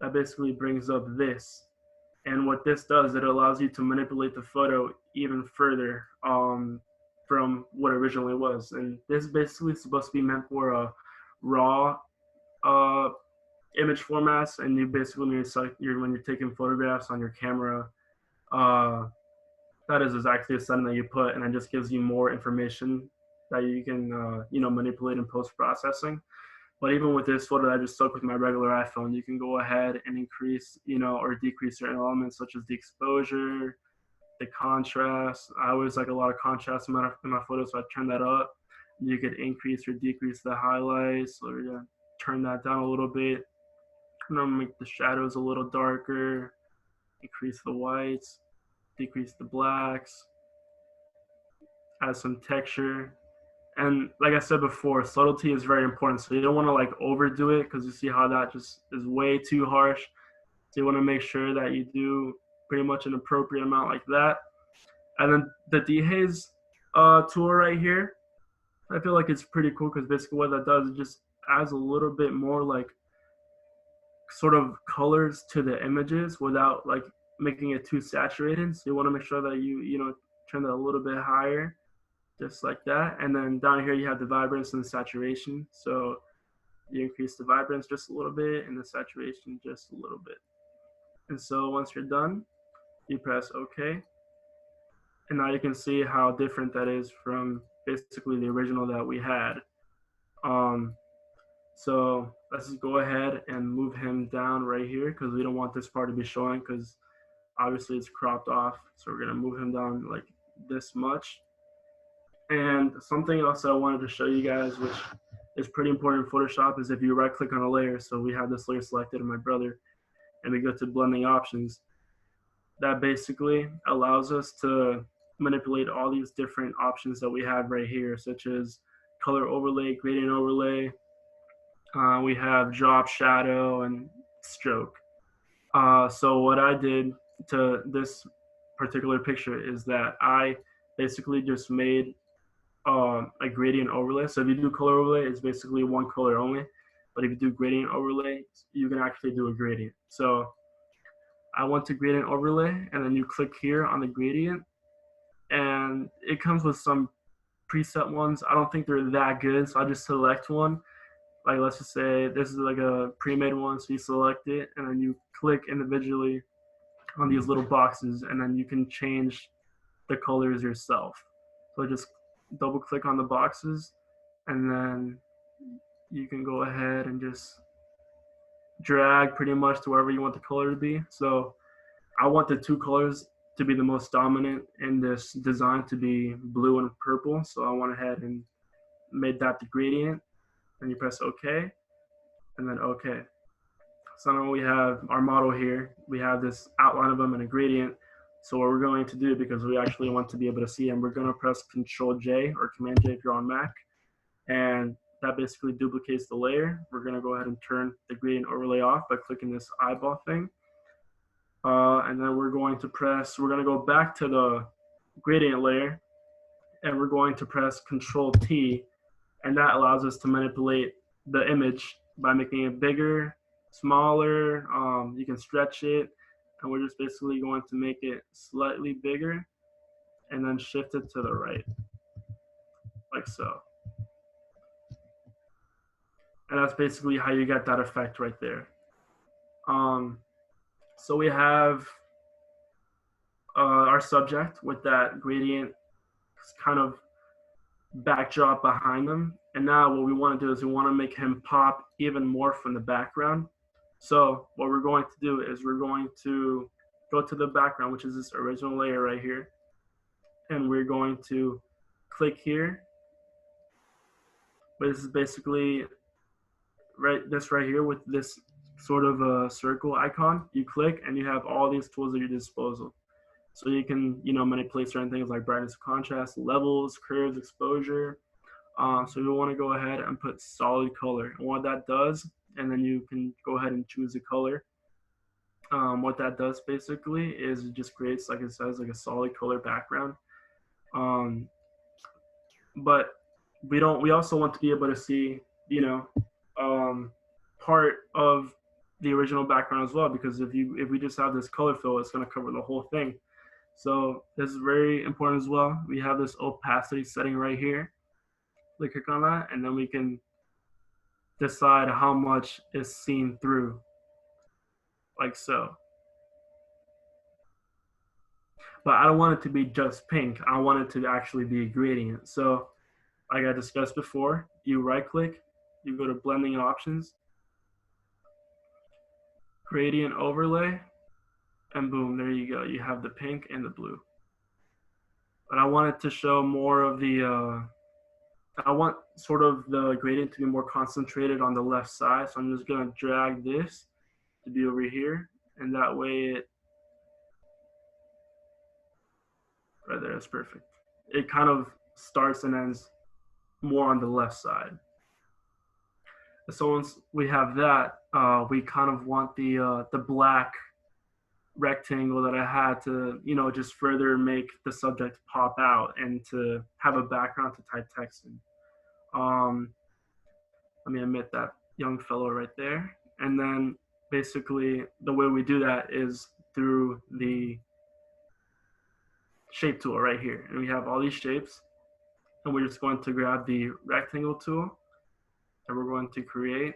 that basically brings up this. And what this does, it allows you to manipulate the photo even further from what originally was. And this is basically supposed to be meant for a raw image formats, and you basically when you're taking photographs on your camera, that is exactly a setting that you put, and it just gives you more information that you can manipulate in post-processing. But even with this photo that I just took with my regular iPhone, you can go ahead and increase or decrease certain elements such as the exposure, the contrast. I always like a lot of contrast in my photos, so I turn that up. You could increase or decrease the highlights, or turn that down a little bit. And then make the shadows a little darker, increase the whites, decrease the blacks, add some texture. And like I said before, subtlety is very important. So you don't want to like overdo it, because you see how that just is way too harsh. So you want to make sure that you do pretty much an appropriate amount like that. And then the dehaze tool right here, I feel like it's pretty cool, because basically what that does is just adds a little bit more like sort of colors to the images without like making it too saturated. So you want to make sure that you know, turn that a little bit higher, just like that. And then down here you have the vibrance and the saturation. So you increase the vibrance just a little bit and the saturation just a little bit. And so once you're done, you press OK. And now you can see how different that is from basically the original that we had. So let's just go ahead and move him down right here, because we don't want this part to be showing, because obviously it's cropped off. So we're gonna move him down like this much. And something else I wanted to show you guys, which is pretty important in Photoshop, is if you right click on a layer. So we have this layer selected in my brother, and we go to blending options. That basically allows us to manipulate all these different options that we have right here, such as color overlay, gradient overlay. We have drop, shadow, and stroke. So what I did to this particular picture is that I basically just made a gradient overlay. So if you do color overlay, it's basically one color only. But if you do gradient overlay, you can actually do a gradient. So I went to gradient overlay, and then you click here on the gradient, and it comes with some preset ones. I don't think they're that good, so I just select one. Like, let's just say this is like a pre-made one, so you select it, and then you click individually on these little boxes, and then you can change the colors yourself. So just double click on the boxes, and then you can go ahead and just drag pretty much to wherever you want the color to be. So I want the two colors to be the most dominant in this design, to be blue and purple. So I went ahead and made that the gradient, and you press OK, and then OK. So now we have our model here. We have this outline of them and a gradient. So what we're going to do, because we actually want to be able to see them, we're going to press Control J or Command J if you're on Mac, and that basically duplicates the layer. We're going to go ahead and turn the gradient overlay off by clicking this eyeball thing. And then we're going to go back to the gradient layer, and we're going to press Control T, and that allows us to manipulate the image by making it bigger, smaller. You can stretch it, and we're just basically going to make it slightly bigger and then shift it to the right, like so. And that's basically how you get that effect right there. So we have our subject with that gradient kind of backdrop behind them. And now what we want to do is we want to make him pop even more from the background. So what we're going to do is we're going to go to the background, which is this original layer right here. And we're going to click here. But this is basically this right here with this sort of a circle icon. You click and you have all these tools at your disposal. So you can, manipulate certain things like brightness, contrast, levels, curves, exposure. So you want to go ahead and put solid color. And what that does, and then you can go ahead and choose a color. What that does basically is it just creates, like it says, like a solid color background. But we also want to be able to see, part of the original background as well, because if we just have this color fill, it's going to cover the whole thing. So this is very important as well. We have this opacity setting right here. We click on that, and then we can decide how much is seen through, like so. But I don't want it to be just pink. I want it to actually be a gradient. So like I discussed before, you right click, you go to blending options, gradient overlay, and boom, there you go. You have the pink and the blue. But I wanted to show more of the I want sort of the gradient to be more concentrated on the left side. So I'm just gonna drag this to be over here, and that way it, right there, is perfect. It kind of starts and ends more on the left side. So once we have that, we kind of want the black rectangle that I had to, just further make the subject pop out and to have a background to type text in. Um, Let me omit that young fellow right there. And then basically the way we do that is through the shape tool right here. And we have all these shapes, and we're just going to grab the rectangle tool, and we're going to create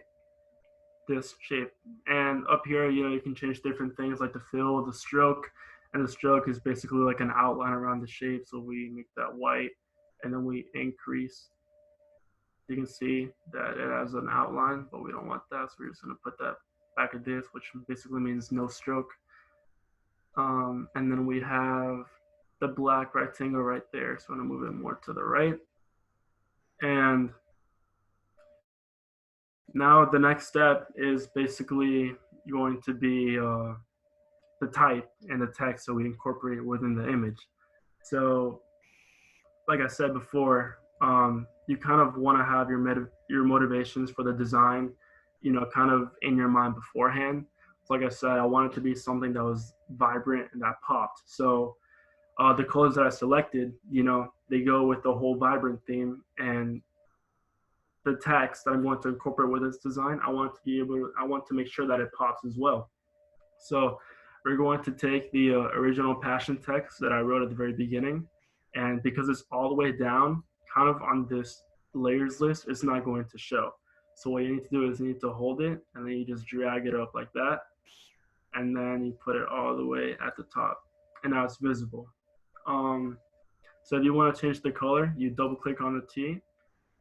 this shape. And up here, you can change different things like the fill, the stroke, and the stroke is basically like an outline around the shape. So we make that white, and then we increase. You can see that it has an outline, but we don't want that, so we're just going to put that back at this, which basically means no stroke. And then we have the black rectangle right there, so I'm going to move it more to the right. And now the next step is basically going to be the type and the text so we incorporate it within the image. So like I said before, you kind of want to have your motivations for the design, kind of in your mind beforehand. So like I said, I want it to be something that was vibrant and that popped. So the colors that I selected, they go with the whole vibrant theme, and the text that I'm going to incorporate with this design, I want to make sure that it pops as well. So we're going to take the original passion text that I wrote at the very beginning, and because it's all the way down, kind of on this layers list, it's not going to show. So what you need to do is you need to hold it, and then you just drag it up like that, and then you put it all the way at the top, and now it's visible. So if you want to change the color, you double click on the T,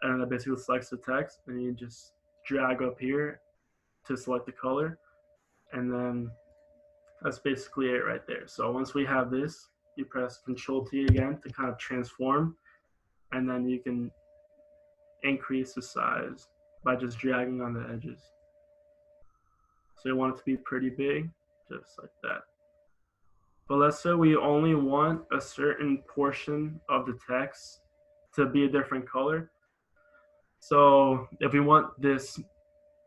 and that basically selects the text, and you just drag up here to select the color, and then that's basically it right there. So once we have this, you press Control T again to kind of transform, and then you can increase the size by just dragging on the edges. So you want it to be pretty big, just like that. But let's say we only want a certain portion of the text to be a different color. So if we want this,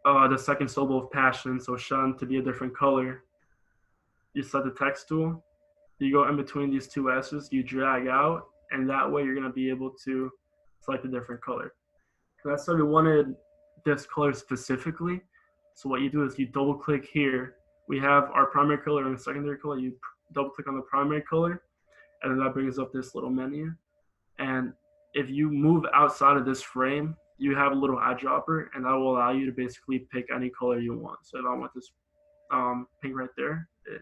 the second syllable of passion, so shun, to be a different color, you select the text tool, you go in between these two S's, you drag out, and that way you're going to be able to select a different color. So that's why we wanted this color specifically. So what you do is you double click here. We have our primary color and the secondary color. You double click on the primary color, and then that brings up this little menu. And if you move outside of this frame, you have a little eyedropper, and that will allow you to basically pick any color you want. So if I want this pink right there, it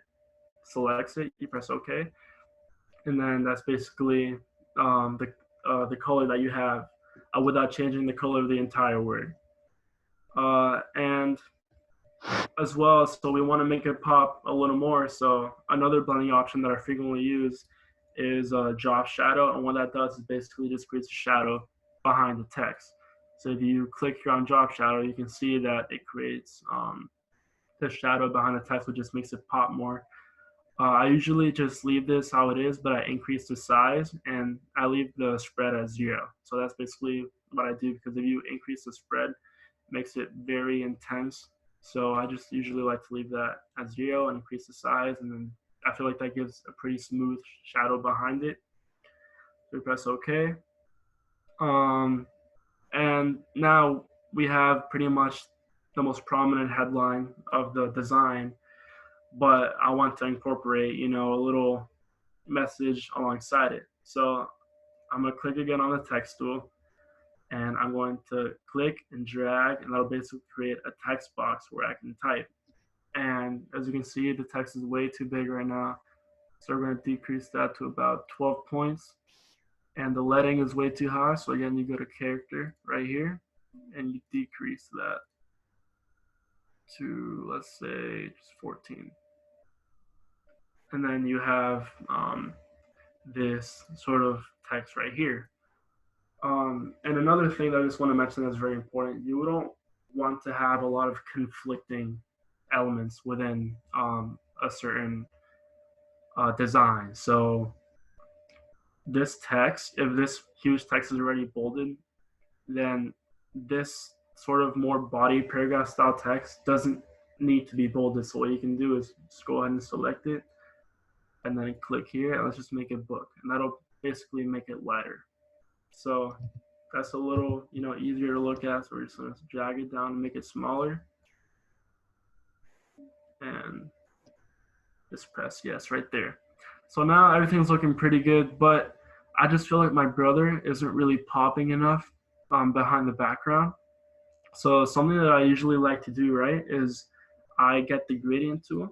selects it, you press OK, and then that's basically the color that you have without changing the color of the entire word. And as well, so we want to make it pop a little more. So another blending option that I frequently use is drop shadow, and what that does is basically just creates a shadow behind the text. So if you click here on drop shadow, you can see that it creates the shadow behind the text, which just makes it pop more. I usually just leave this how it is, but I increase the size and I leave the spread at 0. So that's basically what I do, because if you increase the spread, it makes it very intense. So I just usually like to leave that at 0 and increase the size, and then I feel like that gives a pretty smooth shadow behind it. So we press OK. And now we have pretty much the most prominent headline of the design, but I want to incorporate, a little message alongside it. So I'm going to click again on the text tool, and I'm going to click and drag, and that'll basically create a text box where I can type. And as you can see, the text is way too big right now. So we're going to decrease that to about 12 points. And the leading is way too high. So again, you go to character right here, and you decrease that to, let's say, just 14. And then you have this sort of text right here. And another thing that I just want to mention that's very important, you don't want to have a lot of conflicting elements within a certain design. So this text, if this huge text is already bolded, then this sort of more body paragraph style text doesn't need to be bolded. So what you can do is just go ahead and select it and then click here and let's just make it book. And that'll basically make it lighter. So that's a little, easier to look at. So we're just gonna drag it down and make it smaller. And just press yes right there. So now everything's looking pretty good, but I just feel like my brother isn't really popping enough behind the background. So something that I usually like to do, right, is I get the gradient tool,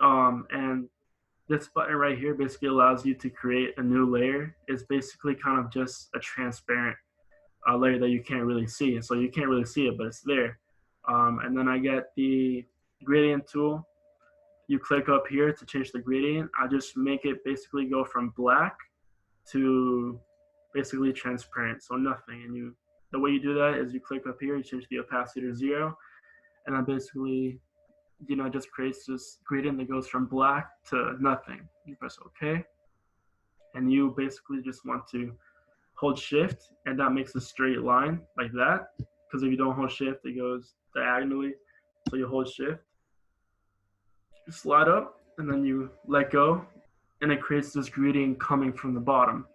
and this button right here basically allows you to create a new layer. It's basically kind of just a transparent layer that you can't really see. So you can't really see it, but it's there. And then I get the gradient tool. You click up here to change the gradient. I just make it basically go from black to basically transparent, so nothing. And the way you do that is you click up here, you change the opacity to 0, and then basically, just creates this gradient that goes from black to nothing. You press OK, and you basically just want to hold shift, and that makes a straight line like that. Because if you don't hold shift, it goes diagonally. So you hold shift, you slide up, and then you let go, and it creates this gradient coming from the bottom.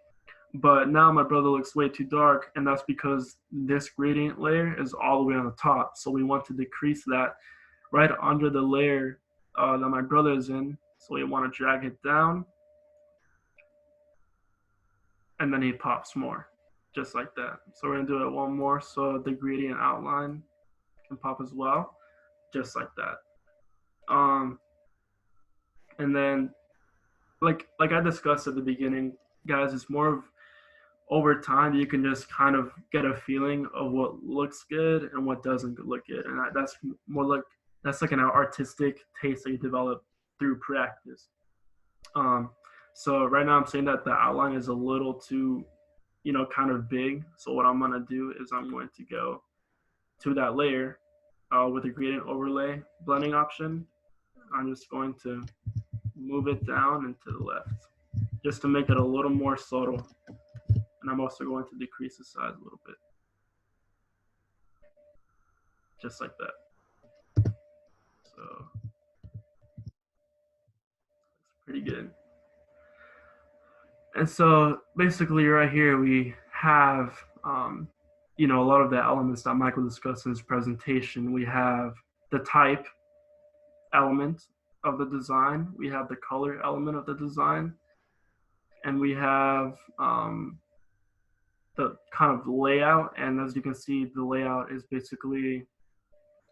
But now my brother looks way too dark, and that's because this gradient layer is all the way on the top. So we want to decrease that right under the layer that my brother is in. So we want to drag it down, and then he pops more, just like that. So we're gonna do it one more so the gradient outline can pop as well, just like that. And then like I discussed at the beginning, guys, it's more of over time you can just kind of get a feeling of what looks good and what doesn't look good, and that's more like an artistic taste that you develop through practice. So right now I'm saying that the outline is a little too, kind of big. So what I'm gonna do is I'm going to go to that layer with the gradient overlay blending option. I'm just going to move it down and to the left just to make it a little more subtle. And I'm also going to decrease the size a little bit. Just like that. So it's pretty good. And so basically right here we have, a lot of the elements that Michael discussed in his presentation. We have the type element of the design. We have the color element of the design. And we have the kind of layout. And as you can see, the layout is basically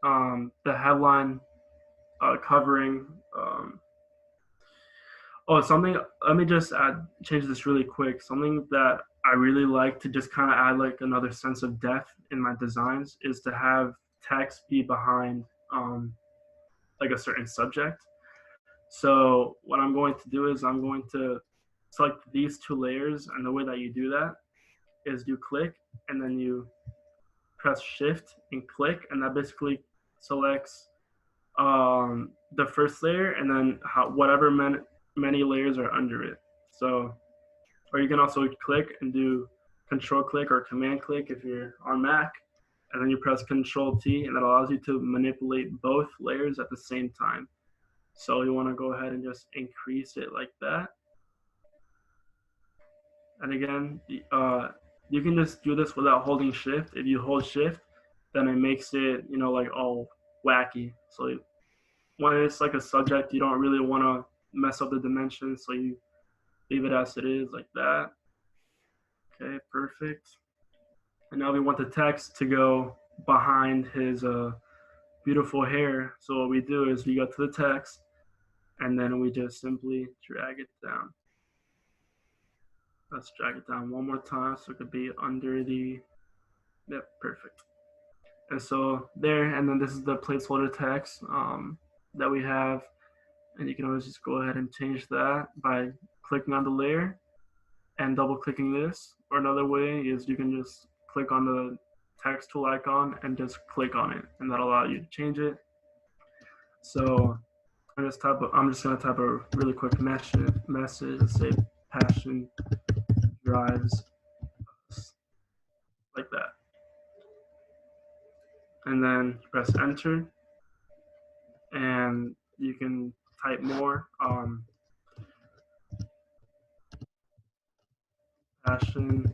the headline covering. Let me just change this really quick. Something that I really like to just kind of add like another sense of depth in my designs is to have text be behind like a certain subject. So what I'm going to do is I'm going to select these two layers, and the way that you do that is you click and then you press shift and click, and that basically selects the first layer and then whatever many layers are under it. So, or you can also click and do control click or command click if you're on Mac, and then you press control T, and that allows you to manipulate both layers at the same time. So you want to go ahead and just increase it like that. And again, you can just do this without holding shift. If you hold shift, then it makes it, like all wacky. So when it's like a subject, you don't really want to mess up the dimensions, so you leave it as it is like that. Okay, perfect. And now we want the text to go behind his beautiful hair. So what we do is we go to the text, and then we just simply drag it down. Let's drag it down one more time so it could be under the, yep, perfect. And so there, and then this is the placeholder text that we have. And you can always just go ahead and change that by clicking on the layer and double clicking this. or another way is you can just click on the text tool icon and just click on it, and that'll allow you to change it. So I'm just gonna type a really quick message. Let's say passion drives us, like that, and then press enter, and you can type more. Passion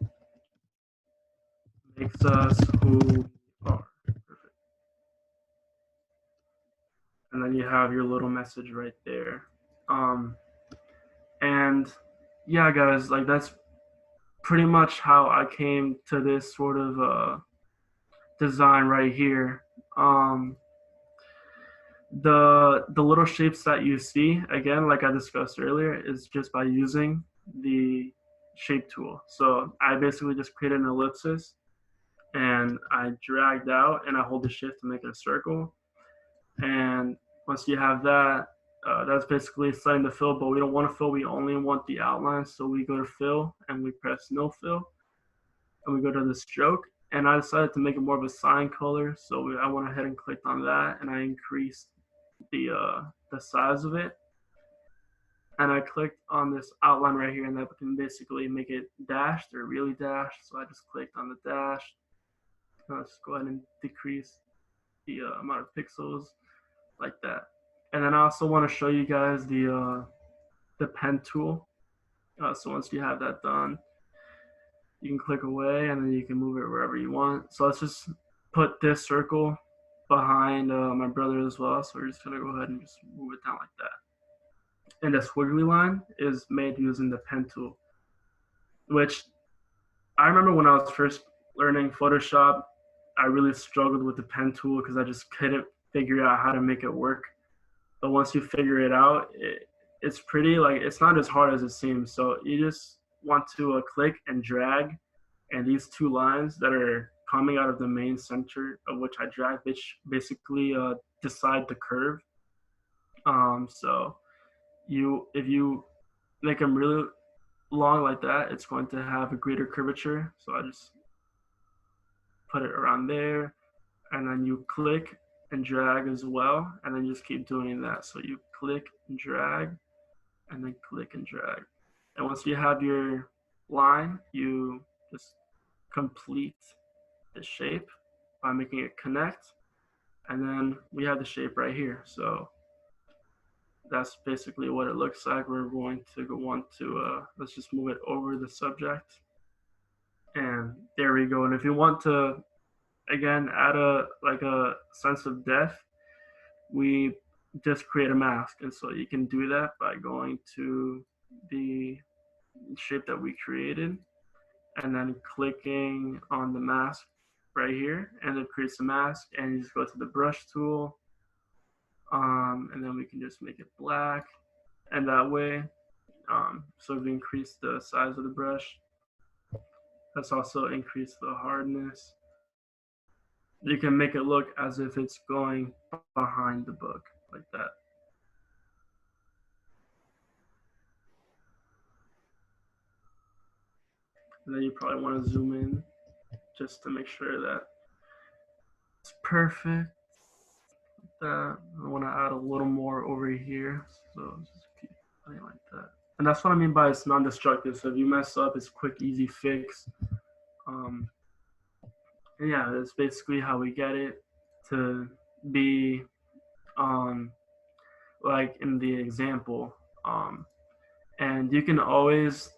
makes us who we are. Perfect. And then you have your little message right there. And yeah, guys, like that's pretty much how I came to this sort of design right here. Um, the little shapes that you see, again, like I discussed earlier, is just by using the shape tool. So I basically just created an ellipsis, and I dragged out, and I hold the shift to make it a circle. And once you have that, that's basically setting the fill, but we don't want to fill, we only want the outline. So we go to fill and we press no fill, and we go to the stroke. And I decided to make it more of a cyan color, so I went ahead and clicked on that, and I increased the size of it. And I clicked on this outline right here, and that can basically make it dashed or really dashed. So I just clicked on the dash. Let's go ahead and decrease the amount of pixels, like that. And then I also want to show you guys the pen tool. So once you have that done, you can click away, and then you can move it wherever you want. So let's just put this circle behind my brother as well. So we're just gonna go ahead and just move it down like that. And the squiggly line is made using the pen tool, which I remember when I was first learning Photoshop, I really struggled with the pen tool because I just couldn't figure out how to make it work. But once you figure it out, it's pretty, like, it's not as hard as it seems. So you just want to click and drag, and these two lines that are coming out of the main center of which I drag, which basically decide the curve. So if you make them really long like that, it's going to have a greater curvature. So I just put it around there, and then you click and drag as well, and then just keep doing that. So you click and drag, and then click and drag. And once you have your line, you just complete the shape by making it connect, and then we have the shape right here. So that's basically what it looks like. We're going to want to let's just move it over the subject, and there we go. And if you want to again add a sense of depth, we just create a mask. And so you can do that by going to the shape that we created and then clicking on the mask right here, and it creates a mask. And you just go to the brush tool, and then we can just make it black, and that way so we increase the size of the brush. Let's also increase the hardness. You can make it look as if it's going behind the book, like that. And then you probably want to zoom in just to make sure that it's perfect. That I want to add a little more over here, so just keep playing like that. And that's what I mean by it's non-destructive. So if you mess up, it's a quick, easy fix. And yeah, that's basically how we get it to be like in the example. And you can always,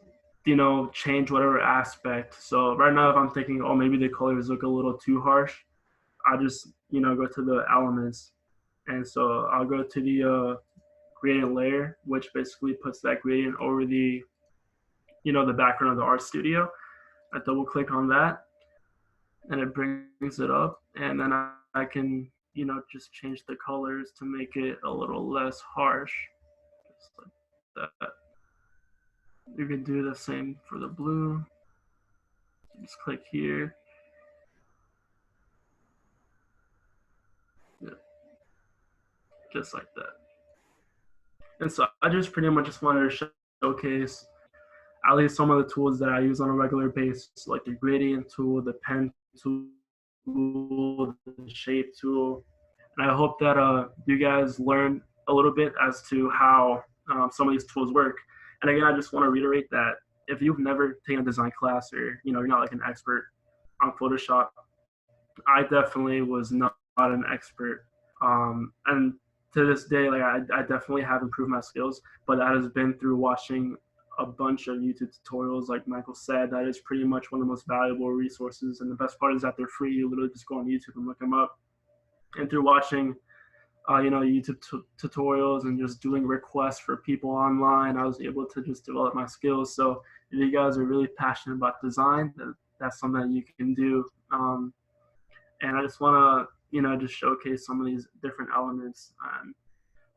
change whatever aspect. So right now, if I'm thinking, oh, maybe the colors look a little too harsh, I just, go to the elements. And so I'll go to the gradient layer, which basically puts that gradient over the, the background of the art studio. I double click on that, and it brings it up. And then I can, just change the colors to make it a little less harsh. Just like that. You can do the same for the blue. Just click here. Yeah. Just like that. And so I just pretty much just wanted to showcase at least some of the tools that I use on a regular basis, like the gradient tool, the pen tool, the shape tool. And I hope that you guys learn a little bit as to how some of these tools work. And again, I just want to reiterate that if you've never taken a design class, or you're not like an expert on Photoshop, I definitely was not an expert. And to this day, like I definitely have improved my skills, but that has been through watching a bunch of YouTube tutorials. Like Michael said, that is pretty much one of the most valuable resources. And the best part is that they're free. You literally just go on YouTube and look them up. And through watching, YouTube tutorials and just doing requests for people online, I was able to just develop my skills. So if you guys are really passionate about design, that's something that you can do. And I just want to, just showcase some of these different elements, and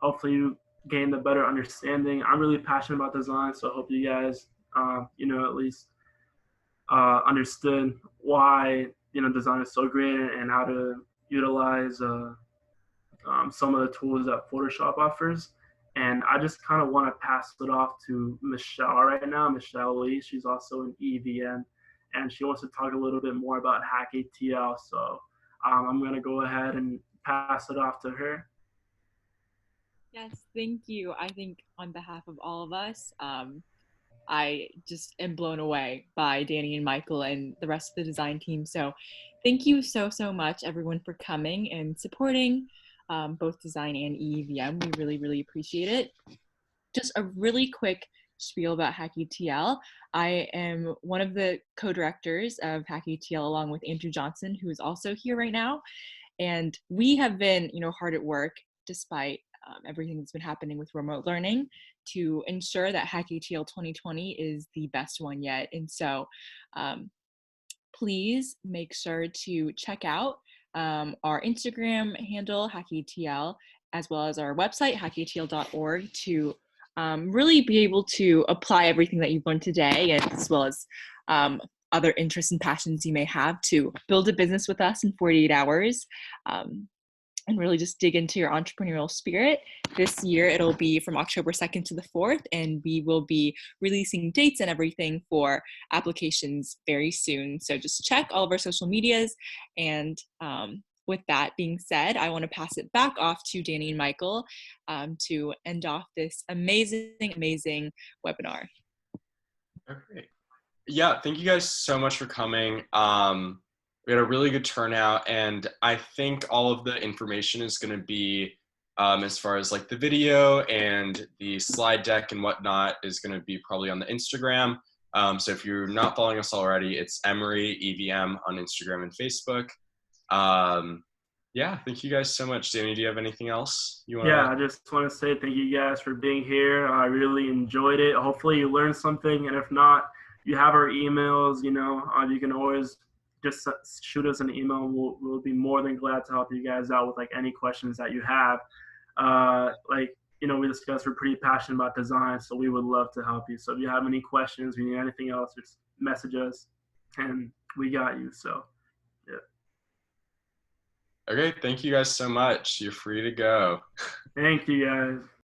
hopefully you gain a better understanding. I'm really passionate about design, so I hope you guys, at least understood why design is so great, and how to utilize some of the tools that Photoshop offers. And I just kind of want to pass it off to Michelle right now. Michelle Lee, she's also an EEVM, and she wants to talk a little bit more about HackATL. So I'm going to go ahead and pass it off to her. Yes, thank you. I think on behalf of all of us, I just am blown away by Dany and Michael and the rest of the design team. So thank you so much, everyone, for coming and supporting both design and EEVM. We really appreciate it. Just a really quick spiel about HackATL. I am one of the co-directors of HackATL along with Andrew Johnson, who is also here right now. And we have been, hard at work despite everything that's been happening with remote learning to ensure that HackATL 2020 is the best one yet. And so please make sure to check out our Instagram handle, HackATL, as well as our website, hackatl.org, to really be able to apply everything that you've learned today, and as well as other interests and passions you may have to build a business with us in 48 hours. And really just dig into your entrepreneurial spirit. This year, it'll be from October 2nd to the 4th, and we will be releasing dates and everything for applications very soon. So just check all of our social medias. And with that being said, I want to pass it back off to Dany and Michael to end off this amazing webinar. Okay. Yeah, thank you guys so much for coming. We had a really good turnout, and I think all of the information is going to be, as far as like the video and the slide deck and whatnot, is going to be probably on the Instagram. So if you're not following us already, it's Emery EVM on Instagram and Facebook. Yeah, thank you guys so much. Dany, do you have anything else you want to? Yeah, I just want to say thank you guys for being here. I really enjoyed it. Hopefully you learned something, and if not, you have our emails. You can always just shoot us an email. We'll be more than glad to help you guys out with like any questions that you have. We discussed, we're pretty passionate about design, so we would love to help you. So if you have any questions, if you need anything else, just message us, and we got you. So yeah. Okay, thank you guys so much. You're free to go. Thank you guys.